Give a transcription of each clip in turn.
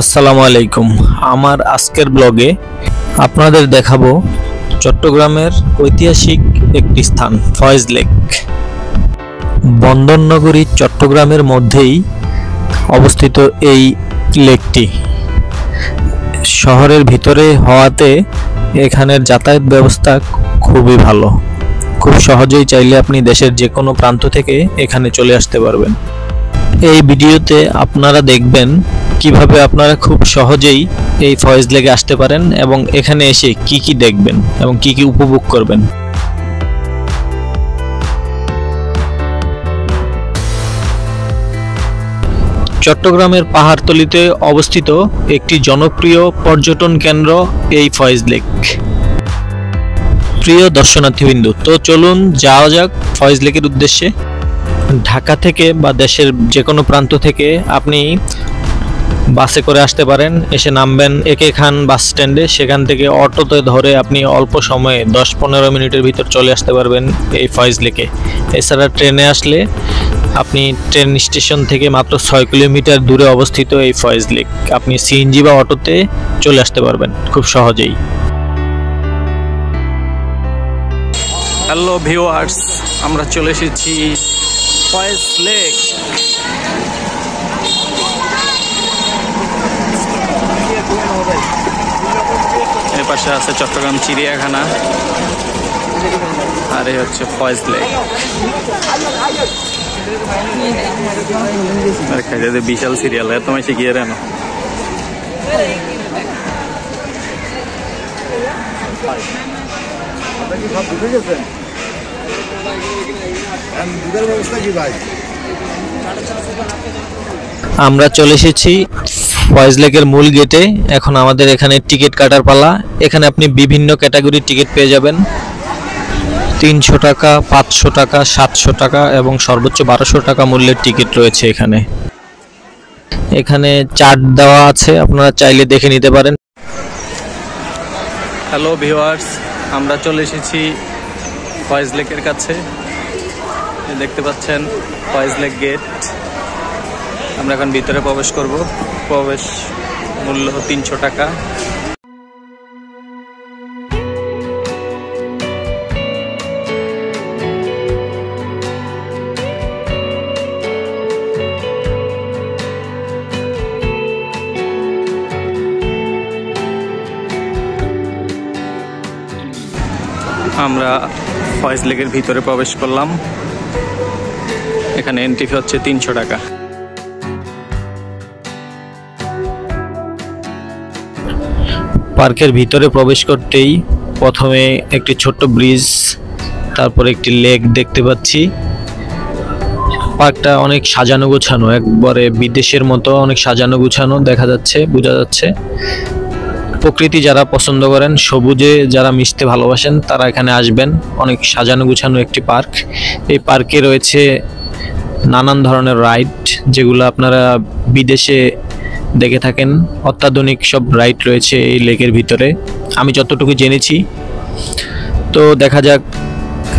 আসসালামু আলাইকুম। আমার আজকের ব্লগে আপনাদের দেখাবো চট্টগ্রামের ঐতিহাসিক একটি স্থান ফয়েজ লেক। বন্দরনগরী চট্টগ্রামের মধ্যেই অবস্থিত এই লেকটি। শহরের ভিতরে হওয়াতে এখানের যাতায়াত ব্যবস্থা খুবই ভালো। খুব সহজেই চাইলে আপনি দেশের যে কোনো প্রান্ত থেকে এখানে চলে আসতে পারবেন। এই ভিডিওতে আপনারা দেখবেন কিভাবে আপনারা খুব সহজেই এই ফয়েজ লেকে আসতে পারেন এবং এখানে এসে কি কি দেখবেন এবং কি কি উপভোগ করবেন। চট্টগ্রামের পাহাড়তলিতে অবস্থিত একটি জনপ্রিয় পর্যটন কেন্দ্র এই ফয়েজ লেক। প্রিয় দর্শনার্থীবৃন্দ, তো চলুন যাওয়া যাক ফয়েজ লেকের উদ্দেশ্যে। ঢাকা থেকে বা দেশের যে কোনো প্রান্ত থেকে আপনি বাসে করে আসতে পারেন। এসে নামবেন একে খান বাস স্ট্যান্ডে, সেখান থেকে অটোতে ধরে আপনি অল্প সময়ে 10-15 মিনিটের ভিতর চলে আসতে পারবেন এই ফয়েজ লেকে। এছাড়া ট্রেনে আসলে আপনি ট্রেন স্টেশন থেকে মাত্র 6 কিলোমিটার দূরে অবস্থিত এই ফয়েজ লেক। আপনি সিএনজি বা অটোতে চলে আসতে পারবেন খুব সহজেই। হ্যালো ভিউয়ার্স, আমরা চলে এসেছি ফয়েজ লেক। এর পাশে আছে চট্টগ্রাম চিড়িয়াখানা, আর এই হচ্ছে ফয়েজ লেক। বিশাল সিরিয়াল তোমায় শিখিয়ে রেন। আমরা চলে এসেছি ফয়েজ লেকের মূল গেটে। এখন আমাদের এখানে টিকিট কাটার পালা। এখানে আপনি বিভিন্ন ক্যাটাগরির টিকিট পেয়ে যাবেন। 300 টাকা, 500 টাকা, 700 টাকা এবং সর্বোচ্চ 1200 টাকা মূল্যের টিকিট রয়েছে এখানে। এখানে চার্ট দেওয়া আছে, আপনারা চাইলে দেখে নিতে পারেন। হ্যালো ভিউয়ার্স, আমরা চলে এসেছি ফয়েজ লেকের কাছে। দেখতে পাচ্ছেন ফয়েজ লেক গেট। আমরা এখন ভিতরে প্রবেশ করব। প্রবেশ মূল্য 300 টাকা। আমরা ফয়েজ লেকের ভিতরে প্রবেশ করলাম। এখানে এন্ট্রি ফি হচ্ছে 300 টাকা। পার্কের ভিতরে প্রবেশ করতেই প্রথমে একটি ছোট্ট ব্রিজ, তারপর একটি লেক দেখতে পাচ্ছি। পার্কটা অনেক সাজানো গোছানো, একবারে বিদেশের মতো অনেক সাজানো গোছানো দেখা যাচ্ছে, বোঝা যাচ্ছে। প্রকৃতি যারা পছন্দ করেন, সবুজে যারা মিশতে ভালোবাসেন, তারা এখানে আসবেন। অনেক সাজানো গুছানো একটি পার্ক। এই পার্কে রয়েছে নানান ধরনের রাইড, যেগুলো আপনারা বিদেশে দেখে থাকেন। অত্যাধুনিক সব রাইড রয়েছে এই লেকের ভিতরে, আমি যতটুকু জেনেছি। তো দেখা যাক,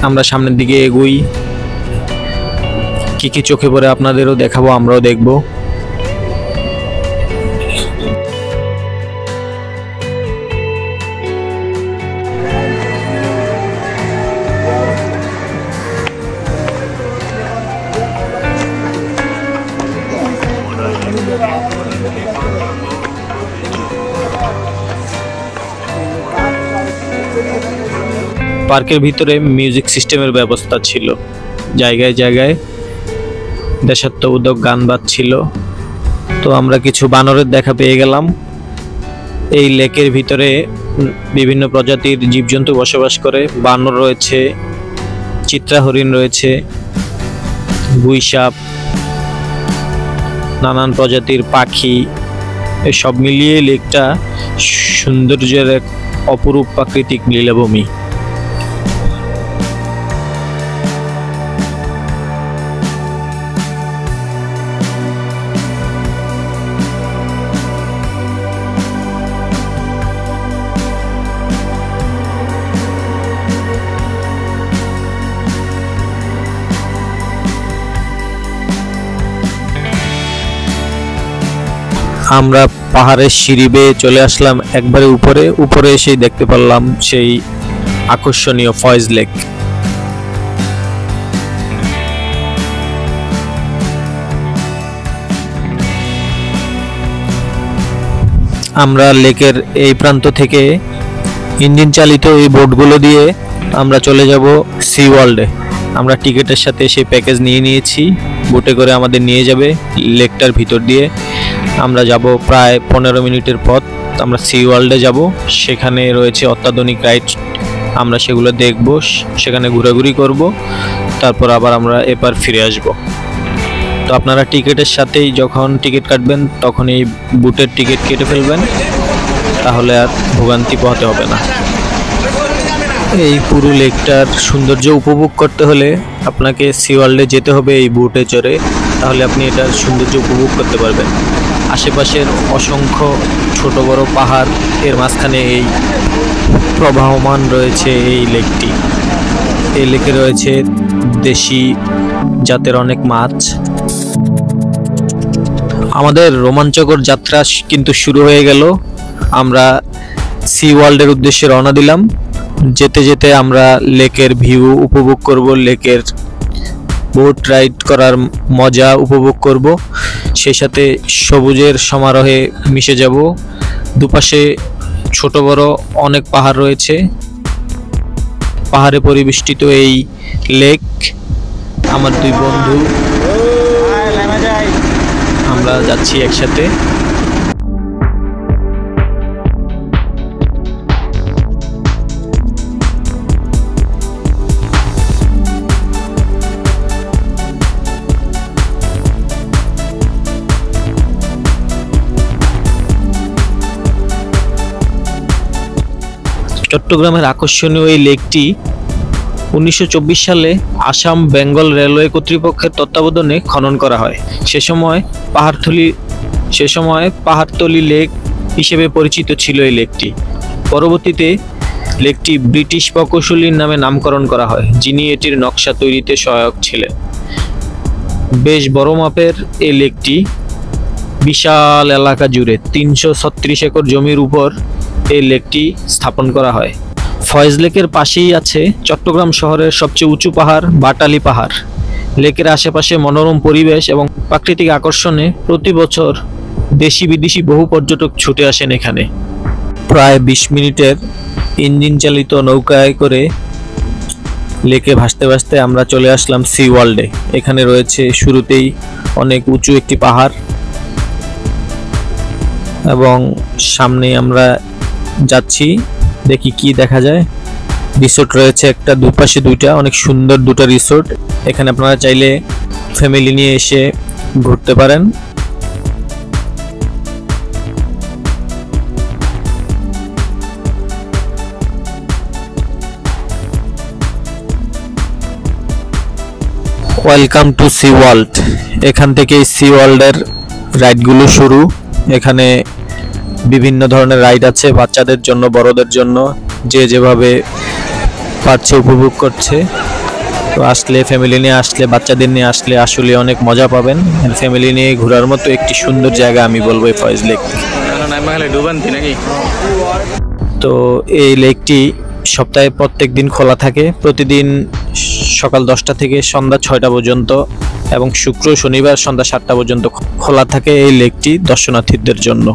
আমরা সামনের দিকে এগোই। কি কি চোখে পড়ে আপনাদেরও দেখাবো, আমরাও দেখব। পার্কের ভিতরে মিউজিক সিস্টেমের ব্যবস্থা ছিল, জায়গায় জায়গায় দেশাত্মবোধক গান বাজছিল। তো আমরা কিছু বানরের দেখা পেয়ে গেলাম। এই লেকের ভিতরে বিভিন্ন প্রজাতির জীবজন্তু বসবাস করে। বানর রয়েছে, চিত্রা হরিণ রয়েছে, গুইসাপ, নানান প্রজাতির পাখি। সব মিলিয়ে লেকটা সৌন্দর্যের এক অপরূপ প্রাকৃতিক লীলাভূমি। আমরা পাহাড়ের সিঁড়ি বেয়ে চলে আসলাম একবারে উপরে। উপরে এসেই দেখতে পারলাম সেই আকর্ষণীয় ফয়েজ লেক। আমরা লেকের এই প্রান্ত থেকে ইঞ্জিন চালিত এই বোটগুলো দিয়ে আমরা চলে যাব সি ওয়ার্ল্ডে। আমরা টিকিটের সাথে সেই প্যাকেজ নিয়ে নিয়েছি। বোটে করে আমাদের নিয়ে যাবে লেকটার ভিতর দিয়ে। আমরা যাব প্রায় 15 মিনিটের পথ। আমরা সি ওয়ার্ল্ডে যাব। সেখানে রয়েছে অত্যাধুনিক রাইড, আমরা সেগুলো দেখব, সেখানে ঘোরাঘুরি করব, তারপর আবার আমরা এপার ফিরে আসব। তো আপনারা টিকিটের সাথেই যখন টিকিট কাটবেন তখন এই বুটের টিকিট কেটে ফেলবেন, তাহলে আর ভোগান্তি পোহাতে হবে না। এই পুরো লেকটার সৌন্দর্য উপভোগ করতে হলে আপনাকে সি ওয়ার্ল্ডে যেতে হবে এই বুটে চড়ে, তাহলে আপনি এটার সৌন্দর্য উপভোগ করতে পারবেন। আশেপাশের অসংখ্য ছোট বড় পাহাড়, এর মাঝখানে এই প্রবাহমান রয়েছে এই লেকটি। এই লেকে রয়েছে দেশি জাতের অনেক মাছ। আমাদের রোমাঞ্চকর যাত্রা কিন্তু শুরু হয়ে গেল। আমরা সি ওয়ার্ল্ডের উদ্দেশ্যে রওনা দিলাম। যেতে যেতে আমরা লেকের ভিউ উপভোগ করব, লেকের বোট রাইড করার মজা উপভোগ করব, সেই সাথে সবুজের সমারোহে মিশে যাব। দুপাশে ছোট বড় অনেক পাহাড় রয়েছে, পাহাড়ে পরিবেষ্টিত এই লেক। আমার দুই বন্ধু, আমরা যাচ্ছি একসাথে। চট্টগ্রামের আকর্ষণীয় এই লেকটি 1924 সালে আসাম বেঙ্গল রেলওয়ে কর্তৃপক্ষের তত্ত্বাবধানে খনন করা হয়। সে সময় পাহাড়তলি লেক হিসেবে পরিচিত ছিল এই লেকটি। পরবর্তীতে লেকটি ব্রিটিশ প্রকৌশলীর নামে নামকরণ করা হয়, যিনি এটির নকশা তৈরিতে সহায়ক ছিলেন। বেশ বড় মাপের এই লেকটি বিশাল এলাকা জুড়ে 336 একর জমির উপর এই লেকটি স্থাপন করা হয়। ফয়েজ লেকের পাশেই আছে চট্টগ্রাম শহরের সবচেয়ে উঁচু পাহাড় বাটালি পাহাড়। লেকের আশেপাশে মনোরম পরিবেশ এবং প্রাকৃতিক আকর্ষণে প্রতি বছর দেশি বিদেশি বহু পর্যটক ছুটে আসেন এখানে। প্রায় 20 মিনিটের ইঞ্জিন চালিত নৌকায় করে লেকে ভাসতে ভাসতে আমরা চলে আসলাম সি ওয়ার্ল্ডে। এখানে রয়েছে শুরুতেই অনেক উঁচু একটি পাহাড় এবং সামনে আমরা যাচ্ছি, দেখি কি দেখা যায়। রিসোর্ট রয়েছে একটা, দুপাশে দুইটা, অনেক সুন্দর দুটো রিসোর্ট। এখানে আপনারা চাইলে ফ্যামিলি নিয়ে এসে ঘুরতে পারেন। Welcome to Sea World. এখান থেকে সি ওয়ার্ল্ডের রাইডগুলো শুরু। এখানে বিভিন্ন ধরনের রাইড আছে, বাচ্চাদের জন্য, বড়দের জন্য, যে যেভাবে পারছে উপভোগ করছে। তো আসলে ফ্যামিলি নিয়ে আসলে, বাচ্চাদের নিয়ে আসলে আসলে অনেক মজা পাবেন। ফ্যামিলি নিয়ে ঘোরার মতো একটি সুন্দর জায়গা আমি বলবো এই ফয়েজ লেক। তো এই লেকটি সপ্তাহে প্রত্যেক দিন খোলা থাকে, প্রতিদিন সকাল 10টা থেকে সন্ধ্যা 6টা পর্যন্ত, এবং শুক্র শনিবার সন্ধ্যা 7টা পর্যন্ত খোলা থাকে এই লেকটি দর্শনার্থীদের জন্য।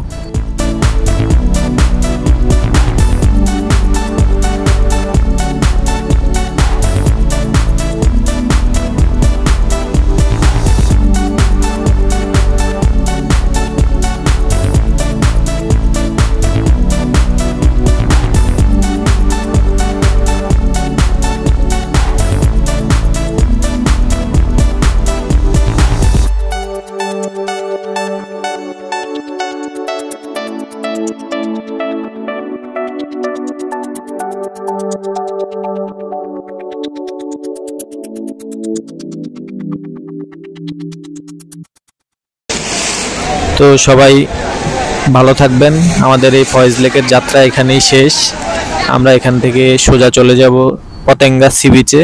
তো সবাই ভালো থাকবেন। আমাদের এই ফয়েজ লেকের যাত্রা এখানেই শেষ। আমরা এখান থেকে সোজা চলে যাব পতেঙ্গা সি বিচে।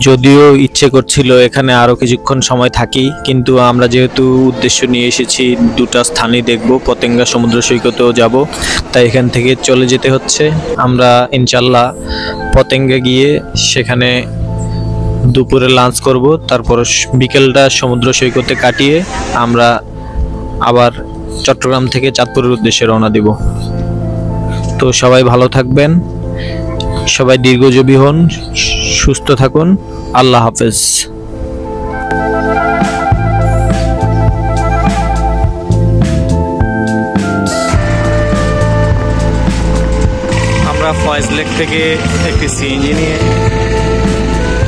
যদিও ইচ্ছে করছিল এখানে আরো কিছুক্ষণ সময় থাকি, কিন্তু আমরা যেহেতু উদ্দেশ্য নিয়ে এসেছি দুটা স্থানই দেখব, পতেঙ্গা সমুদ্র সৈকতেও যাব, তাই এখান থেকে চলে যেতে হচ্ছে। আমরা ইনশাল্লাহ পতেঙ্গা গিয়ে সেখানে দুপুরে লাঞ্চ করব, তারপর বিকেলটা সমুদ্র সৈকতে কাটিয়ে আমরা আবার চট্টগ্রাম থেকে চাঁদপুরের উদ্দেশ্যে রওনা দিব। তো সবাই ভালো থাকবেন, সবাই দীর্ঘজীবী হন, সুস্থ থাকুন। আল্লাহ হাফেজ। আমরা ফয়েজ লেক থেকে একটি সিএনজি নিয়ে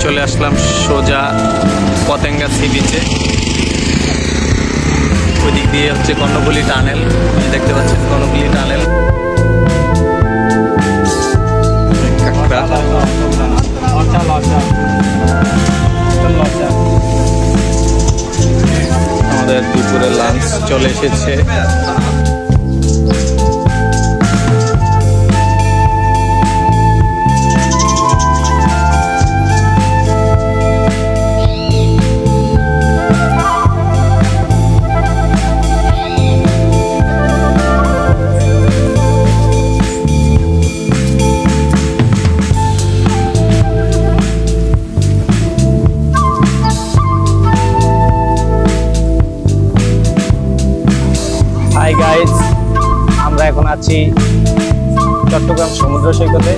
চলে আসলাম সোজা পতেঙ্গা সি বিচে। ওই দিক দিয়ে হচ্ছে কর্ণফুলী টানেল, দেখতে পাচ্ছেন কর্ণফুলী টানেল। আমাদের দুপুরের লাঞ্চ চলে এসেছে। হাই গাইস, আমরা এখন আছি চট্টগ্রাম সমুদ্র সৈকতে।